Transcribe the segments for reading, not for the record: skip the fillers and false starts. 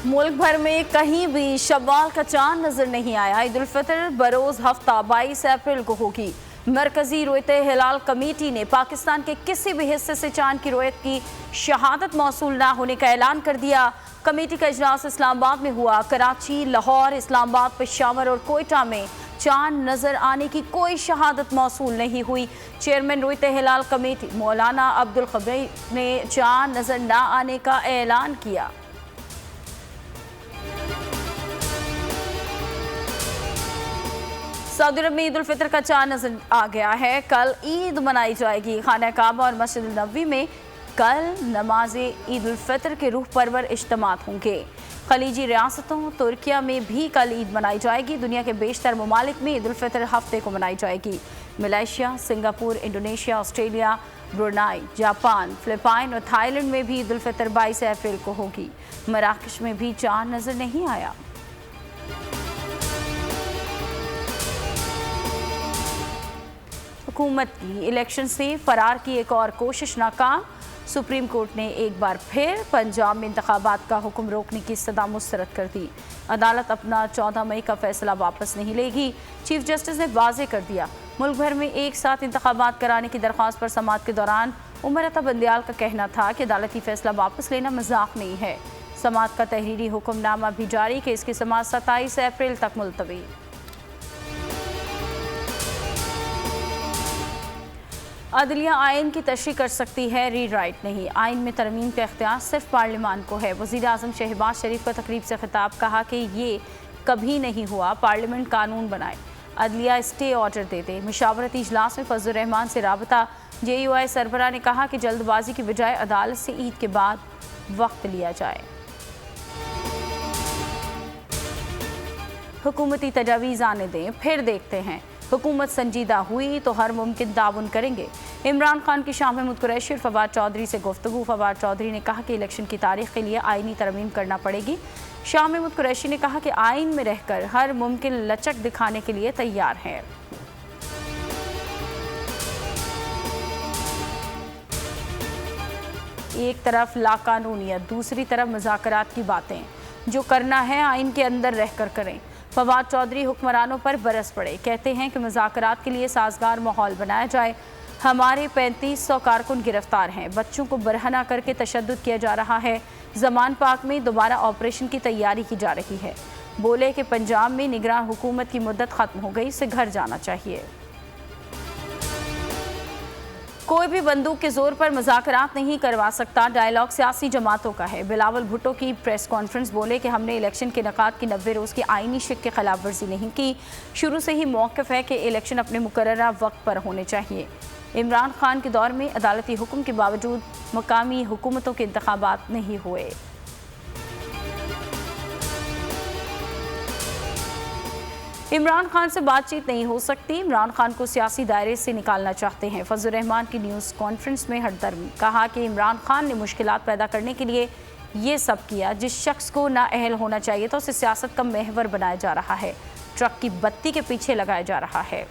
मुल्क भर में कहीं भी शव्वाल का चांद नजर नहीं आया। ईद उल फितर बरोज हफ्ता 22 अप्रैल को होगी। मरकजी रोयते हिलाल कमेटी ने पाकिस्तान के किसी भी हिस्से से चांद की रोयत की शहादत मौसूल न होने का ऐलान कर दिया। कमेटी का इजलास इस्लामाबाद में हुआ। कराची, लाहौर, इस्लामाबाद, पेशावर और कोयटा में चांद नजर आने की कोई शहादत मौसूल नहीं हुई। चेयरमैन रोयते हिलाल कमेटी मौलाना अब्दुल खबीर ने चांद नजर न आने का ऐलान किया। सऊदी अरब में ईद उल फितर का चांद नजर आ गया है। कल ईद मनाई जाएगी। खाना काबा और मस्जिद नबवी में कल नमाज ईद उल फितर के रूह परवर इज्तिमात होंगे। खलीजी रियासतों तुर्किया में भी कल ईद मनाई जाएगी। दुनिया के बेशतर ममालिक में ईद उल फितर हफ्ते को मनाई जाएगी। Malaysia, Singapore, Indonesia, Australia, Brunei, Japan, Philippine और थाईलैंड में भी ईद उल फितर 22 अप्रैल को होगी। मराकश में भी चांद नजर नहीं आया। हुकूमत की इलेक्शन से फरार की एक और कोशिश नाकाम। सुप्रीम कोर्ट ने एक बार फिर पंजाब में इंतखाबात का हुक्म रोकने की सदा मुस्तरद कर दी। अदालत अपना 14 मई का फैसला वापस नहीं लेगी। चीफ जस्टिस ने वाज़ेह कर दिया। मुल्क भर में एक साथ इंतखाबात कराने की दरख्वास्त पर समाअत के दौरान उमर अता बंदियाल का कहना था कि अदालती फैसला वापस लेना मजाक नहीं है। समाअत का तहरीरी हुक्मनामा भी जारी कि इसकी समाअत 27 अप्रैल तक मुलतवी। अदलिया आइन की तशरीह कर सकती है, रीराइट नहीं। आइन में तरमीम का इख्तियार सिर्फ पार्लियामान को है। वज़ीर आज़म शहबाज शरीफ का तकरीब से खिताब, कहा कि ये कभी नहीं हुआ, पार्लियामेंट कानून बनाए, अदलिया स्टे ऑर्डर दे दे। मुशावरती इजलास में फजलुर रहमान से राबता। JUI सरबराह ने कहा कि जल्दबाजी की बजाय अदालत से ईद के बाद वक्त लिया जाए। हुकूमती तजावीज़ आने दें, फिर देखते हैं। हुकूमत संजीदा हुई तो हर मुमकिन ताउन करेंगे। इमरान खान की शाह महमूद कुरैशी और फवाद चौधरी से गुफ्तगू। फवाद चौधरी ने कहा कि इलेक्शन की तारीख के लिए आइनी तरमीम करना पड़ेगी। शाह महमूद कुरैशी ने कहा कि आइन में रहकर हर मुमकिन लचक दिखाने के लिए तैयार है। एक तरफ लाकानूनियत, दूसरी तरफ मुज़ाकरात की बातें। जो करना है आइन के अंदर रहकर करें। फवाद चौधरी हुक्मरानों पर बरस पड़े, कहते हैं कि मुज़ाकरात के लिए साजगार माहौल बनाया जाए। हमारे 3500 कारकुन गिरफ्तार हैं। बच्चों को बरहना करके तशद्दुद किया जा रहा है। ज़मान पाक में दोबारा ऑपरेशन की तैयारी की जा रही है। बोले कि पंजाब में निगरान हुकूमत की मुद्दत ख़त्म हो गई, इसे घर जाना चाहिए। कोई भी बंदूक के जोर पर मुज़ाकरात नहीं करवा सकता। डायलॉग सियासी जमातों का है। बिलावल भुट्टो की प्रेस कॉन्फ्रेंस, बोले कि हमने इलेक्शन के नकाद की 90 रोज़ की आइनी शिक की खिलाफ वर्जी नहीं की। शुरू से ही मौक़िफ़ है कि इलेक्शन अपने मुकर्ररा वक्त पर होने चाहिए। इमरान खान के दौर में अदालती हुक्म के बावजूद मकामी हुकूमतों के इंतखाबात नहीं हुए। इमरान खान से बातचीत नहीं हो सकती। इमरान खान को सियासी दायरे से निकालना चाहते हैं। फजलुर रहमान की न्यूज़ कॉन्फ्रेंस में हरदर्मी, कहा कि इमरान खान ने मुश्किलात पैदा करने के लिए ये सब किया। जिस शख्स को नाअहल होना चाहिए था उसे सियासत का महवर बनाया जा रहा है, ट्रक की बत्ती के पीछे लगाया जा रहा है।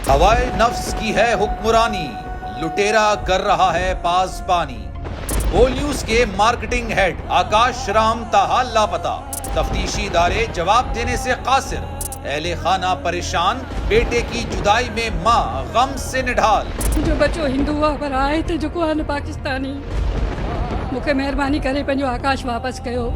हवाए नफ्स की है हुक्मरानी, लुटेरा कर रहा है पासबानी। होल न्यूज के मार्केटिंग हेड आकाश राम ताहा लापता। तफ्तीशी इदारे जवाब देने से कासिर। अहले खाना परेशान, बेटे की जुदाई में माँ गम से निढाल। जो बच्चो हिंदू हुआ पर आए थे, जो को आन पाकिस्तानी, मुझे मेहरबानी करे पंहिंजो आकाश वापस कयो।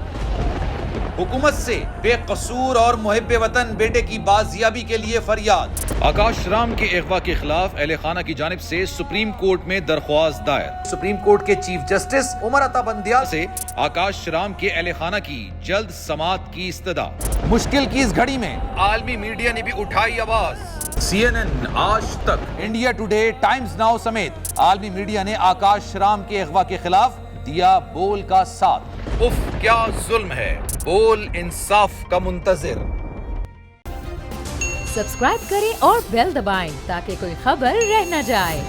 हुकूमत से बेकसूर और मुहिब्बे वतन बेटे की बाजियाबी के लिए फरियाद। आकाश राम के अगवा के खिलाफ अहले खाना की जानिब से सुप्रीम कोर्ट में दरख्वास्त दायर। सुप्रीम कोर्ट के चीफ जस्टिस उमर अता बंदियाल से आकाश राम के अहले खाना की जल्द समाअत की इस्तदा। मुश्किल की इस घड़ी में आलमी मीडिया ने भी उठाई आवाज। CNN, आज तक, इंडिया टुडे, टाइम्स नाउ समेत आलमी मीडिया ने आकाश राम के अगवा के खिलाफ दिया बोल का साथ। उफ क्या जुल्म है, बोल इंसाफ का मुंतजिर। सब्सक्राइब करें और बेल दबाएं ताकि कोई खबर रह न जाए।